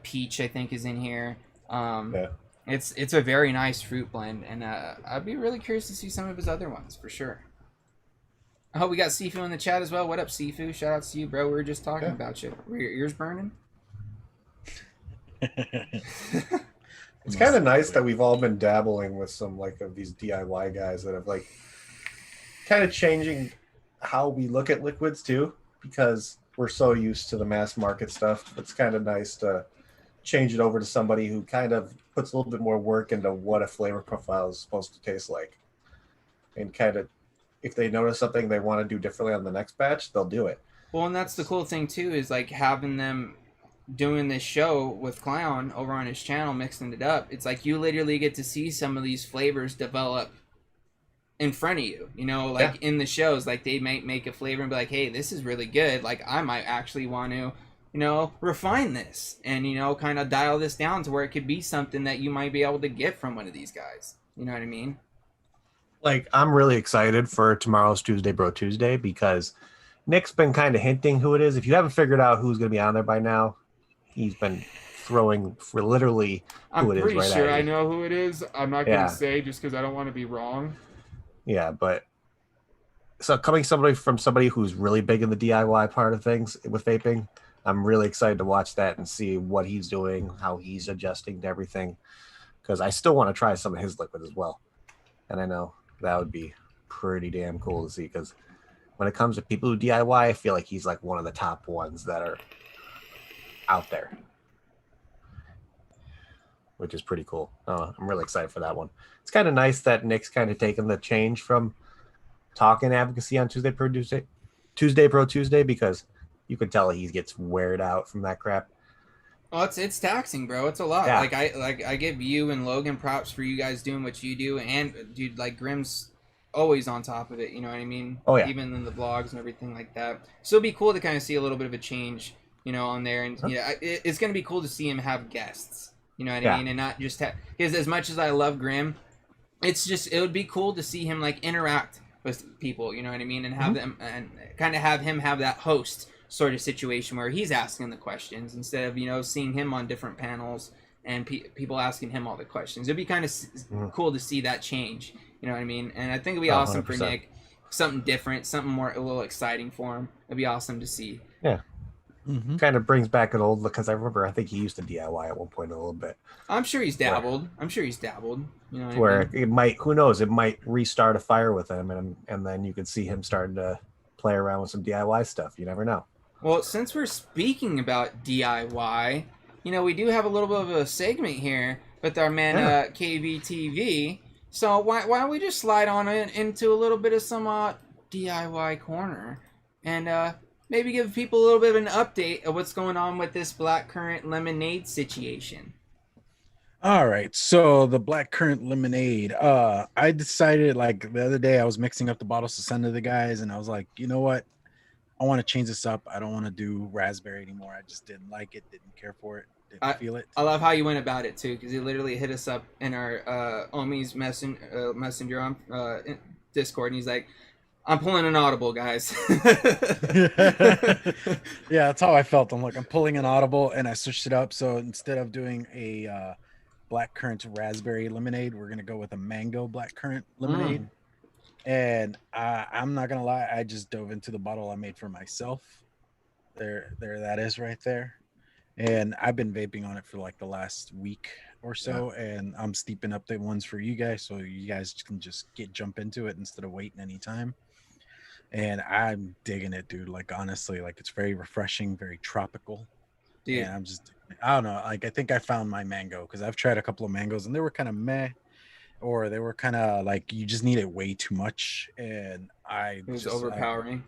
Peach, I think, is in here. Yeah. It's a very nice fruit blend, and I'd be really curious to see some of his other ones for sure. Oh, we got Sifu in the chat as well. What up, Sifu? Shout out to you, bro. We were just talking about you. Were your ears burning? It's kind of nice that we've all been dabbling with some like of these DIY guys that have like kind of changing how we look at liquids too, because we're so used to the mass market stuff. It's kind of nice to change it over to somebody who kind of puts a little bit more work into what a flavor profile is supposed to taste like, and kind of if they notice something they want to do differently on the next batch, they'll do it. Well, and that's the cool thing too, is like having them doing this show with Clown over on his channel, mixing it up. It's like you literally get to see some of these flavors develop in front of you, you know, like in the shows. Like they might make a flavor and be like, hey, this is really good. Like I might actually want to, you know, refine this and, you know, kind of dial this down to where it could be something that you might be able to get from one of these guys. You know what I mean? Like, I'm really excited for tomorrow's Tuesday Bro Tuesday because Nick's been kind of hinting who it is. If you haven't figured out who's going to be on there by now, he's been throwing for literally who it is right I'm pretty sure at I you. know who it is. I'm not going to say just because I don't want to be wrong. Yeah, but so coming from somebody who's really big in the DIY part of things with vaping, I'm really excited to watch that and see what he's doing, how he's adjusting to everything, because I still want to try some of his liquid as well. And I know that would be pretty damn cool to see, because when it comes to people who DIY, I feel like he's like one of the top ones that are out there, which is pretty cool. I'm really excited for that one. It's kind of nice that Nick's kind of taken the change from talking advocacy on Tuesday Pro Tuesday, because you could tell he gets weared out from that crap. Oh, it's taxing, bro. It's a lot. Yeah. I give you and Logan props for you guys doing what you do, and dude, like Grim's always on top of it. You know what I mean? Oh yeah. Even in the vlogs and everything like that. So it'd be cool to kind of see a little bit of a change, you know, on there, and it's gonna be cool to see him have guests. You know what I mean? And not just have, because as much as I love Grim, it would be cool to see him like interact with people. You know what I mean? And have them and kind of have him have that host sort of situation where he's asking the questions instead of, you know, seeing him on different panels and people asking him all the questions. It'd be kind of cool to see that change. You know what I mean? And I think it'd be awesome 100%. for Nick, something different, something more, a little exciting for him. It'd be awesome to see. Yeah. kind of brings back an old look because I think he used to DIY at one point a little bit. I'm sure he's dabbled. You know what Where I mean? it might, who knows, it might restart a fire with him, and then you could see him starting to play around with some DIY stuff. You never know. Well, since we're speaking about DIY, you know, we do have a little bit of a segment here with our man KVTV. So why don't we just slide on into a little bit of some DIY corner and maybe give people a little bit of an update of what's going on with this blackcurrant lemonade situation. All right, so the blackcurrant lemonade. I decided like the other day I was mixing up the bottles to send to the guys, and I was like, you know what? I want to change this up. I don't want to do raspberry anymore. I just didn't like it, didn't care for it, didn't feel it. I love how you went about it too, because he literally hit us up in our Ohmies messenger on Discord, and he's like, "I'm pulling an audible, guys." Yeah, that's how I felt. I'm like, I'm pulling an audible, and I switched it up. So instead of doing a blackcurrant raspberry lemonade, we're gonna go with a mango blackcurrant lemonade. And I'm not gonna lie, I just dove into the bottle I made for myself. There that is right there. And I've been vaping on it for like the last week or so, and I'm steeping up the ones for you guys, so you guys can just jump into it instead of waiting any time. And I'm digging it, dude. Like honestly, like it's very refreshing, very tropical. Dude. And I don't know. Like I think I found my mango because I've tried a couple of mangoes and they were kind of meh, or they were kind of like you just need it way too much, and it was overpowering.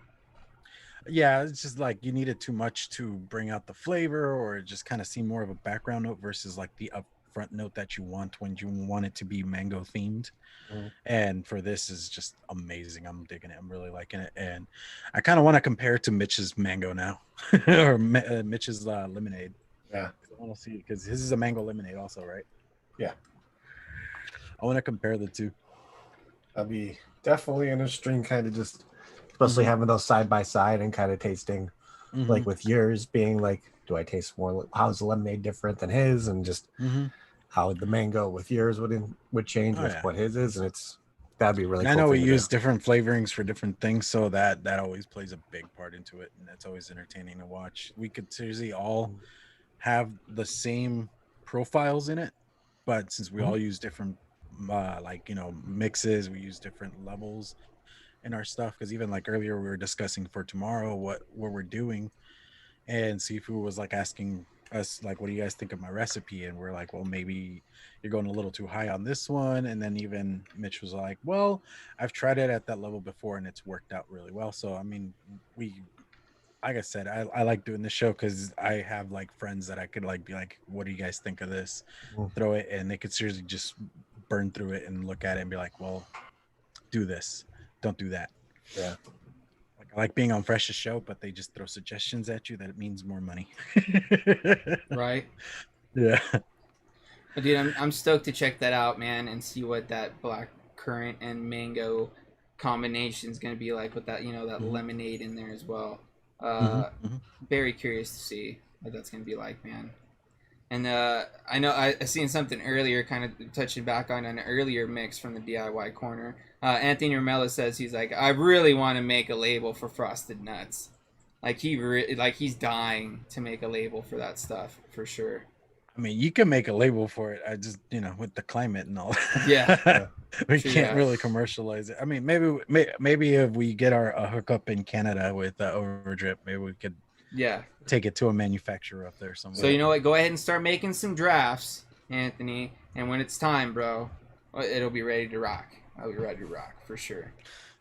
Yeah, it's just like you need it too much to bring out the flavor, or it just kind of seem more of a background note versus like the upfront note that you want when you want it to be mango themed. And for this is just amazing. I'm digging it. I'm really liking it, and I kind of want to compare it to Mitch's mango now, or Mitch's lemonade. Yeah, I want to see because his is a mango lemonade also, right? Yeah. I want to compare the two. I'll be definitely interesting, kind of just, especially having those side by side and kind of tasting, like with yours being like, do I taste more? How's the lemonade different than his, and just how the mango with yours would change with what his is, and that'd be really. And cool. I know we use different flavorings for different things, so that always plays a big part into it, and that's always entertaining to watch. We could seriously all have the same profiles in it, but since we all use different like mixes, we use different levels in our stuff, because even like earlier we were discussing for tomorrow what we're doing, and Sifu was like asking us like, what do you guys think of my recipe? And we're like, well, maybe you're going a little too high on this one. And then even Mitch was like, well, I've tried it at that level before and it's worked out really well. So I mean, like I said, I like doing this show because I have like friends that I could like be like, what do you guys think of this? Throw it, and they could seriously just burn through it and look at it and be like, well, do this, don't do that. Yeah. Like I like being on Fresh's show, but they just throw suggestions at you that it means more money. Right. Yeah. But dude, I'm stoked to check that out, man, and see what that black currant and mango combination is going to be like with that, that lemonade in there as well. Very curious to see what that's going to be like, man. And I know I seen something earlier, kind of touching back on an earlier mix from the DIY corner. Anthony Romella says he's like, I really want to make a label for Frosted Nuts. Like he's dying to make a label for that stuff for sure. I mean, you can make a label for it. I just, with the climate and all. Yeah. We can't really commercialize it. I mean, maybe if we get our hookup in Canada with Overdrip, maybe we could take it to a manufacturer up there somewhere. So you know what? Go ahead and start making some drafts, Anthony. And when it's time, bro, it'll be ready to rock. I'll be ready to rock for sure.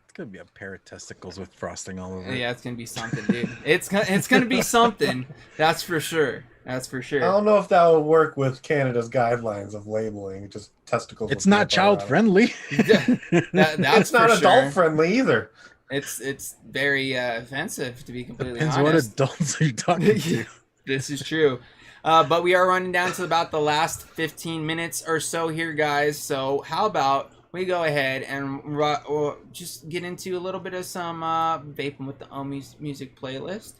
It's gonna be a pair of testicles with frosting all over. Yeah, it's gonna be something, dude. It's gonna be something. That's for sure. That's for sure. I don't know if that would work with Canada's guidelines of labeling just testicles. It's not child friendly. That's it's not adult friendly either. It's very offensive, to be completely Depends honest. what adults are you talking to. This is true. But we are running down to about the last 15 minutes or so here, guys. So how about we go ahead and just get into a little bit of some Vaping with the Ohmies music playlist.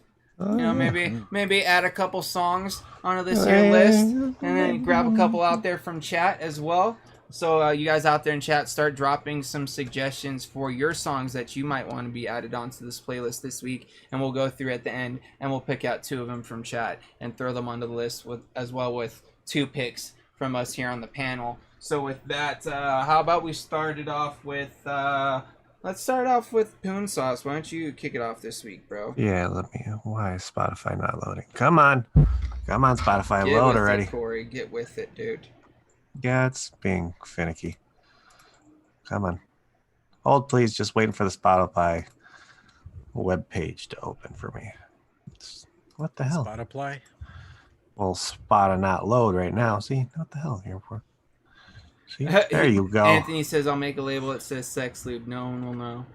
Maybe add a couple songs onto this here list, and then grab a couple out there from chat as well. So you guys out there in chat, start dropping some suggestions for your songs that you might want to be added onto this playlist this week, and we'll go through at the end, and we'll pick out 2 of them from chat and throw them onto the list with as well with 2 picks from us here on the panel. So with that, how about we start it off with let's start off with Poon Sauce. Why don't you kick it off this week, bro? Yeah, let me. Why is Spotify not loading? Come on, Spotify, Get load with already. it, Corey. Get with it, dude. Yeah, it's being finicky. Come on. Hold, please. Just waiting for the Spotify web page to open for me. What the hell? Spotify. Well, Spotify not load right now. See, what the hell here for? See, there you go. Anthony says I'll make a label that says sex lube. No one will know.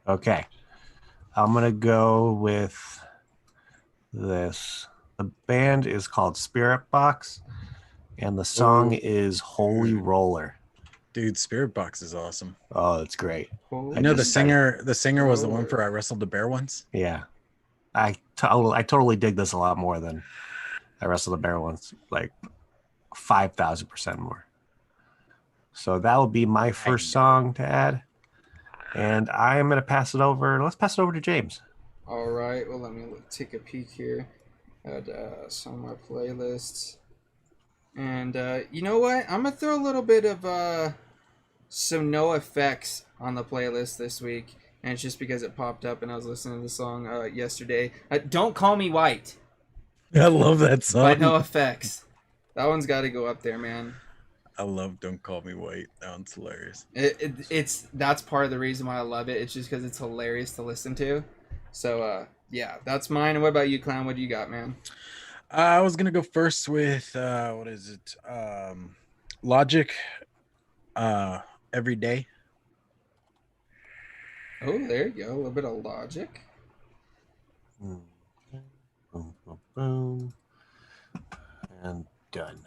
Okay, I'm gonna go with this. The band is called Spirit Box, and the song is Holy Roller. Dude, Spirit Box is awesome. Oh, it's great. I know the singer. The singer was the one for I Wrestled the Bear once. Yeah, I totally dig this a lot more than I Wrestled the Bear once, like 5,000% more. So that will be my first song to add, and I'm gonna pass it over. Let's pass it over to James. All right. Well, let me take a peek here at some of my playlists. And you know what? I'm gonna throw a little bit of some No Effects on the playlist this week, and it's just because it popped up and I was listening to the song yesterday. Don't Call Me White I love that song. by No Effects. That one's got to go up there, man. I love Don't Call Me White. That one's hilarious. It's that's part of the reason why I love it. It's just because it's hilarious to listen to. So yeah, that's mine. And what about you, Clown? What do you got, man? I was gonna go first with what is it? Logic. Every Day. Oh, there you go. A little bit of Logic. Boom, boom, boom, and done.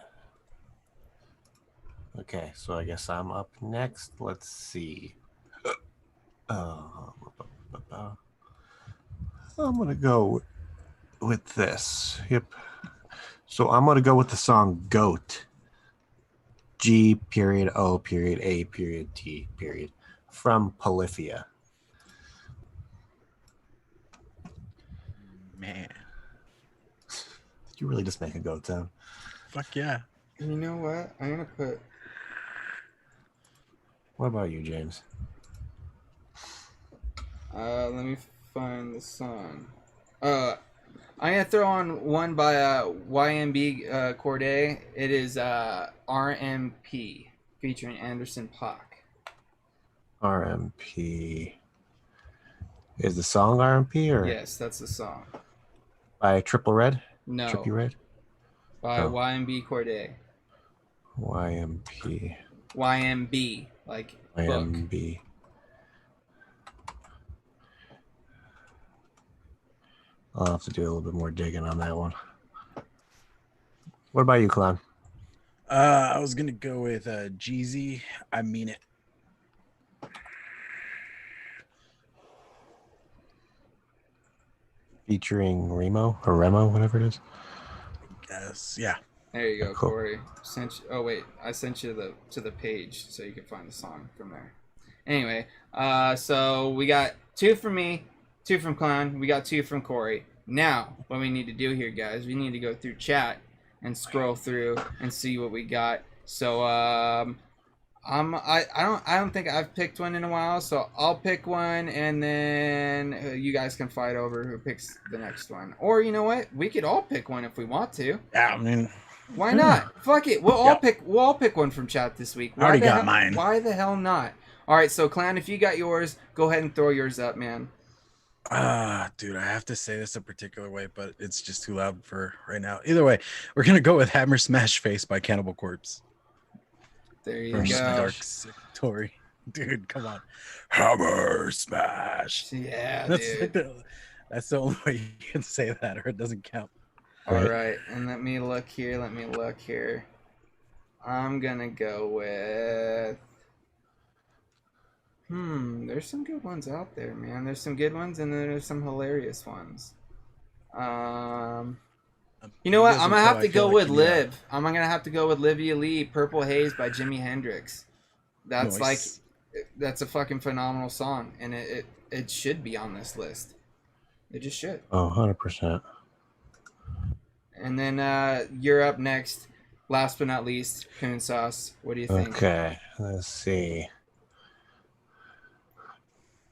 Okay, so I guess I'm up next. Let's see. I'm gonna go with this. Yep. So I'm gonna go with the song "Goat." G.O.A.T. from Polyphia. Man, Did you really just make a goat sound? fuck yeah. You know what? I'm gonna put. What about you, James? Let me find the song. I'm gonna throw on one by YMB Corday. It is RMP featuring Anderson .Paak. RMP. Is the song RMP or Yes, that's the song. by Triple Red? No, Trippy Red? by Oh. YMB Corday. YMP. YMB, like book. YMB. I'll have to do a little bit more digging on that one. What about you, Clown? I was gonna go with Jeezy. I Mean It. Featuring Remo or Remo, whatever it is. Yes, yeah. There you go, Cool. Corey. Oh wait, I sent you to the page so you can find the song from there. Anyway, so we got 2 from me, 2 from Clown, we got 2 from Corey. Now, what we need to do here, guys, we need to go through chat and scroll through and see what we got. So I don't think I've picked one in a while, so I'll pick one and then you guys can fight over who picks the next one. Or you know what? We could all pick one if we want to. Yeah, I mean, Why not? Fuck it. We'll all pick one from chat this week. I already got mine. Why the hell not? All right, so Clown, if you got yours, go ahead and throw yours up, man. dude, I have to say this a particular way, but it's just too loud for right now. Either way, we're gonna go with Hammer Smash Face by Cannibal Corpse. There you From go. Dark Tory. Dude, come on. Hammer Smash. Yeah, That's dude. that's the only way you can say that, or it doesn't count. All right, and let me look here. I'm gonna go with. There's some good ones out there, man. There's some good ones, and then there's some hilarious ones. You know what? I'm gonna have to go with Liv. I'm gonna have to go with Livia Lee, "Purple Haze" by Jimi Hendrix. That's Nice. that's a fucking phenomenal song, and it should be on this list. It just should. Oh, 100%. And then you're up next. Last but not least, Coon Sauce. What do you think? Okay, let's see.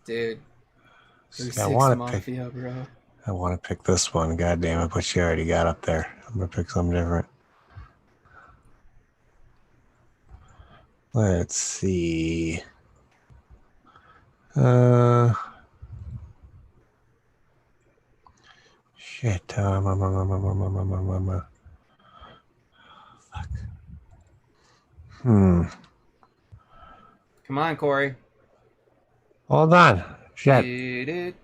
Dude. See, I 6 want to pick. Mafia, bro. I want to pick this one. God damn it! But you already got up there. I'm gonna pick something different. Let's see. Shit. Fuck. Come on, Corey. Hold on. Shit.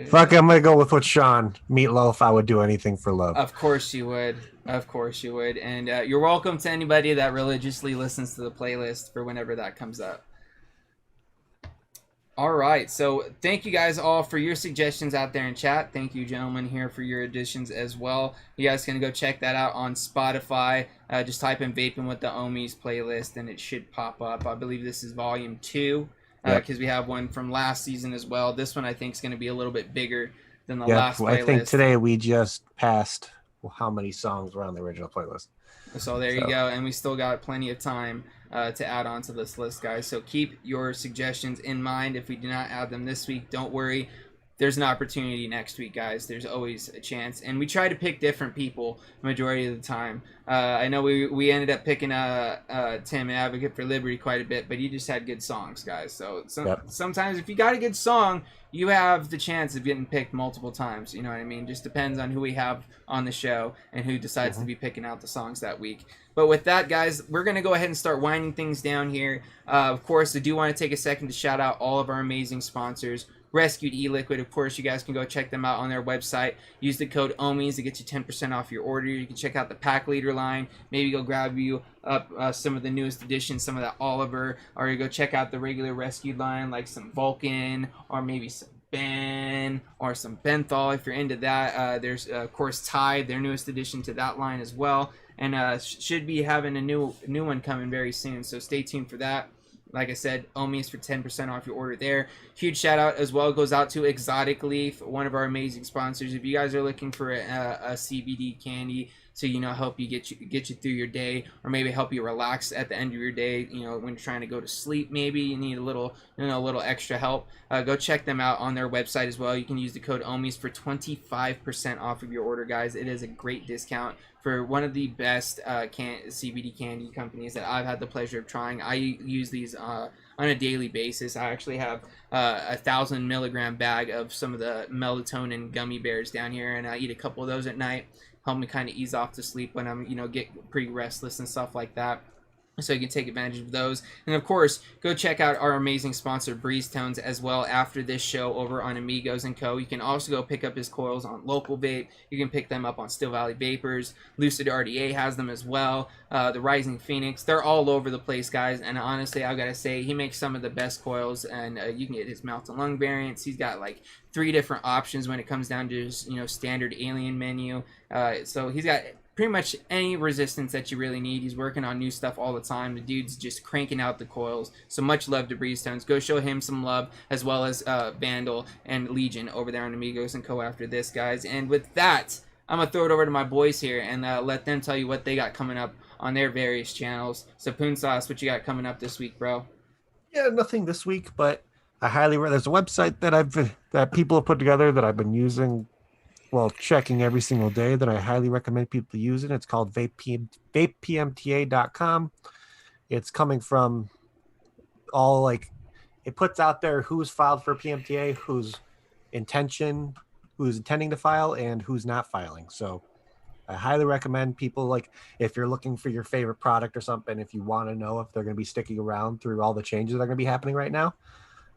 Fuck, I'm gonna go with what Sean Meatloaf. I would do anything for love. Of course you would. Of course you would. And you're welcome to anybody that religiously listens to the playlist for whenever that comes up. All right. So thank you guys all for your suggestions out there in chat. Thank you, gentlemen, here for your additions as well. You guys can go check that out on Spotify. Just type in Vaping with the Ohmies playlist and it should pop up. I believe this is volume 2. Because we have one from last season as well. This one I think is going to be a little bit bigger than the last playlist. I think today we just passed how many songs were on the original playlist. So there you go, and we still got plenty of time to add on to this list, guys. So keep your suggestions in mind. If we do not add them this week, don't worry. There's an opportunity next week, guys. There's always a chance. And we try to pick different people majority of the time. I know we ended up picking Tim, an advocate for liberty, quite a bit, but he just had good songs, guys. So sometimes if you got a good song, you have the chance of getting picked multiple times. You know what I mean? Just depends on who we have on the show and who decides to be picking out the songs that week. But with that, guys, we're going to go ahead and start winding things down here. Of course, I do want to take a second to shout out all of our amazing sponsors. Rescued E-Liquid, of course, you guys can go check them out on their website. Use the code Ohmies to get you 10% off your order. You can check out the Pack Leader line. Maybe go grab you up some of the newest editions, some of that Oliver, or you go check out the regular Rescued line, like some Vulcan, or maybe some Ben, or some Benthol if you're into that. There's, of course, Tide, their newest addition to that line as well. And should be having a new one coming very soon, so stay tuned for that. Like I said, Ohmies for 10% off your order there. Huge shout out as well goes out to Exotic Leaf, one of our amazing sponsors. If you guys are looking for a CBD candy to, you know, help you get you through your day, or maybe help you relax at the end of your day, you know, when you're trying to go to sleep, maybe you need a little extra help, go check them out on their website as well. You can use the code Ohmies for 25% off of your order, guys. It is a great discount for one of the best CBD candy companies that I've had the pleasure of trying. I use these on a daily basis. I actually have a 1,000 milligram bag of some of the melatonin gummy bears down here, and I eat a couple of those at night. Help me kind of ease off to sleep when I'm, you know, get pretty restless and stuff like that. So you can take advantage of those. And of course, go check out our amazing sponsor Breeze Tones as well after this show over on Amigos & Co. You can also go pick up his coils on Local Vape. You can pick them up on Still Valley Vapors. Lucid RDA has them as well. The Rising Phoenix. They're all over the place, guys. And honestly, I've got to say, he makes some of the best coils. And you can get his mouth to lung variants. He's got like 3 different options when it comes down to his, you know, standard alien menu. So he's got pretty much any resistance that you really need. He's working on new stuff all the time. The dude's just cranking out the coils. So much love to Breeze Tones. Go show him some love, as well as Vandal and Legion over there on Amigos & Co. after this, guys. And with that, I'm going to throw it over to my boys here and let them tell you what they got coming up on their various channels. So Poon Sauce, what you got coming up this week, bro? Yeah, nothing this week, but I highly there's a website that people have put together that I've been using, well, checking every single day, that I highly recommend people use it. It's called vapepmta.com. It's coming from all, like, it puts out there who's filed for PMTA, who's intending to file, and who's not filing. So I highly recommend people, like, if you're looking for your favorite product or something, if you want to know if they're going to be sticking around through all the changes that are going to be happening right now,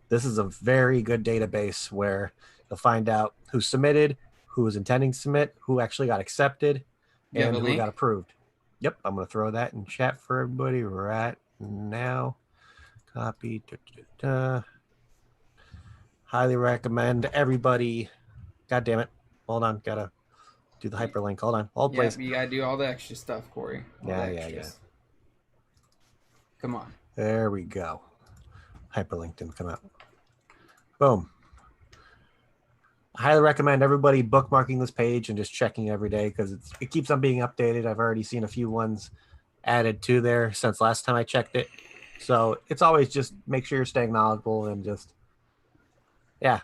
this is a very good database where you'll find out who submitted, who was intending to submit, who actually got accepted, and who got approved. Yep, I'm going to throw that in chat for everybody right now. Copy. Highly recommend everybody. God damn it. Hold on. Got to do the hyperlink. Hold on. Hold, please. You got to do all the extra stuff, Corey. Yeah. Come on. There we go. Hyperlink didn't come out. Boom. I highly recommend everybody bookmarking this page and just checking every day because it keeps on being updated. I've already seen a few ones added to there since last time I checked it. So it's always just make sure you're staying knowledgeable and just, yeah,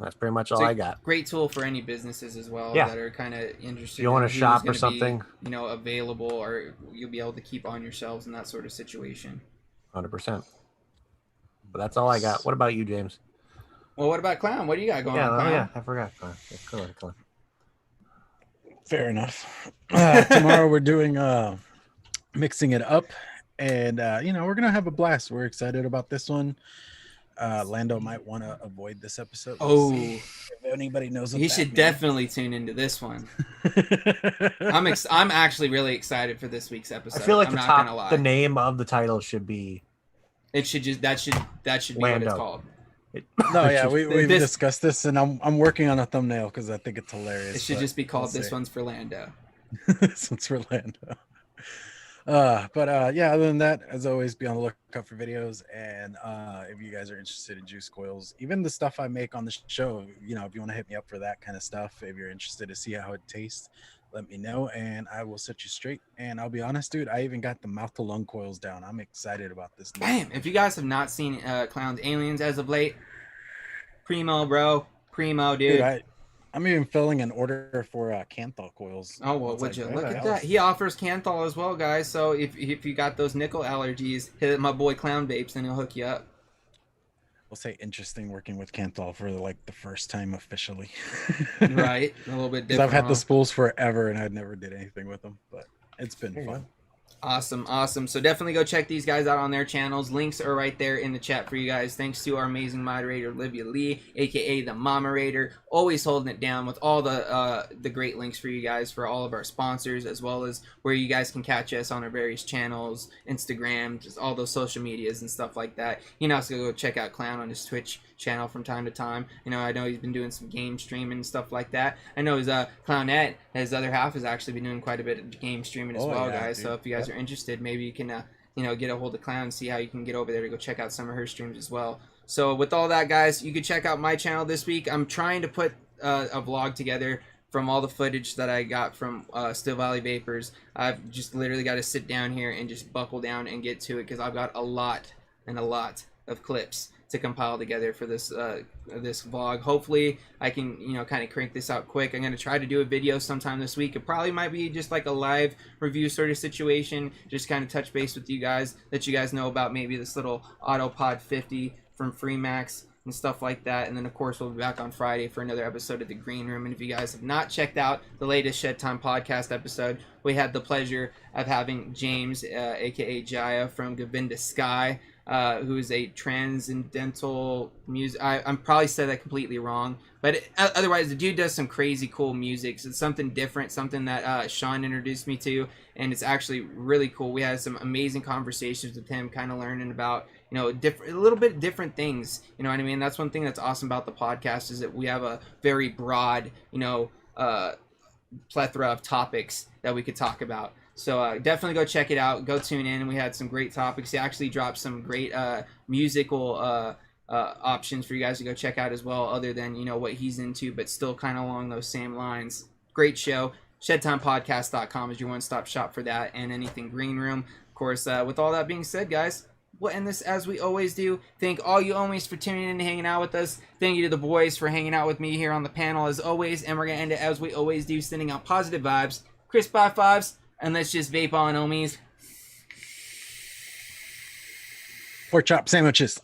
that's pretty much all I got. Great tool for any businesses as well that are kind of interested. You want to shop or something, available, or you'll be able to keep on your shelves in that sort of situation. 100%. But that's all I got. What about you, James? Well, what about Clown? What do you got going on, Clown? Yeah, I forgot. Clown. Fair enough. Tomorrow we're doing mixing it up, and we're gonna have a blast. We're excited about this one. Lando might want to avoid this episode. If anybody knows what he should definitely tune into this one. I'm actually really excited for this week's episode. I feel like the name of the title should be. It should just that should be Lando. what it's called. We've discussed this, and I'm working on a thumbnail because I think it's hilarious. It should just be called "This One's for Lando." This one's for Lando. Other than that, as always, be on the lookout for videos. And if you guys are interested in juice coils, even the stuff I make on the show, if you want to hit me up for that kind of stuff, if you're interested to see how it tastes, let me know and I will set you straight. And I'll be honest, dude, I even got the mouth to lung coils down. I'm excited about this. Bam! If you guys have not seen Clown's Aliens as of late, primo, bro. Primo, dude. I'm even filling an order for Canthal coils. Oh, well, would you look at that? He offers Canthal as well, guys. So if you got those nickel allergies, hit my boy Clown Vapes and he'll hook you up. We'll say interesting working with Canthal for the first time officially. Right. A little bit different. I've had the spools forever and I never did anything with them, but it's been fun. Awesome. So definitely go check these guys out on their channels. Links are right there in the chat for you guys. Thanks to our amazing moderator, Olivia Lee, aka the Momerator, always holding it down with all the great links for you guys for all of our sponsors, as well as where you guys can catch us on our various channels, Instagram, just all those social medias and stuff like that. You can also go check out Clown on his Twitch channel from time to time. I know he's been doing some game streaming and stuff like that. I know his Clownette, his other half, has actually been doing quite a bit of game streaming as well, guys. Dude. So if you guys are interested, maybe you can get a hold of Clown and see how you can get over there to go check out some of her streams as well. So with all that, guys, you can check out my channel this week. I'm trying to put a vlog together from all the footage that I got from Still Valley Vapors. I've just literally got to sit down here and just buckle down and get to it because I've got a lot of clips to compile together for this this vlog. Hopefully I can kind of crank this out quick. I'm going to try to do a video sometime this week. It probably might be just like a live review sort of situation, just kind of touch base with you guys, let you guys know about maybe this little Autopod 50 from Freemax and stuff like that. And then of course we'll be back on Friday for another episode of The Green Room. And if you guys have not checked out the latest Shed Time podcast episode, we had the pleasure of having James aka Jaya from Govinda Sky, who is a transcendental music. I'm probably said that completely wrong, but otherwise the dude does some crazy cool music. So it's something different, something that Sean introduced me to, and it's actually really cool. We had some amazing conversations with him, kind of learning about a little bit different things. You know what I mean? That's one thing that's awesome about the podcast is that we have a very broad plethora of topics that we could talk about. So definitely go check it out. Go tune in. We had some great topics. He actually dropped some great musical options for you guys to go check out as well, other than what he's into, but still kind of along those same lines. Great show. ShedTimePodcast.com is your one-stop shop for that and anything Green Room. Of course, with all that being said, guys, we'll end this as we always do. Thank all you Ohmies for tuning in and hanging out with us. Thank you to the boys for hanging out with me here on the panel as always. And we're going to end it as we always do, sending out positive vibes, crisp high fives, and let's just vape on, Ohmies. Pork chop sandwiches.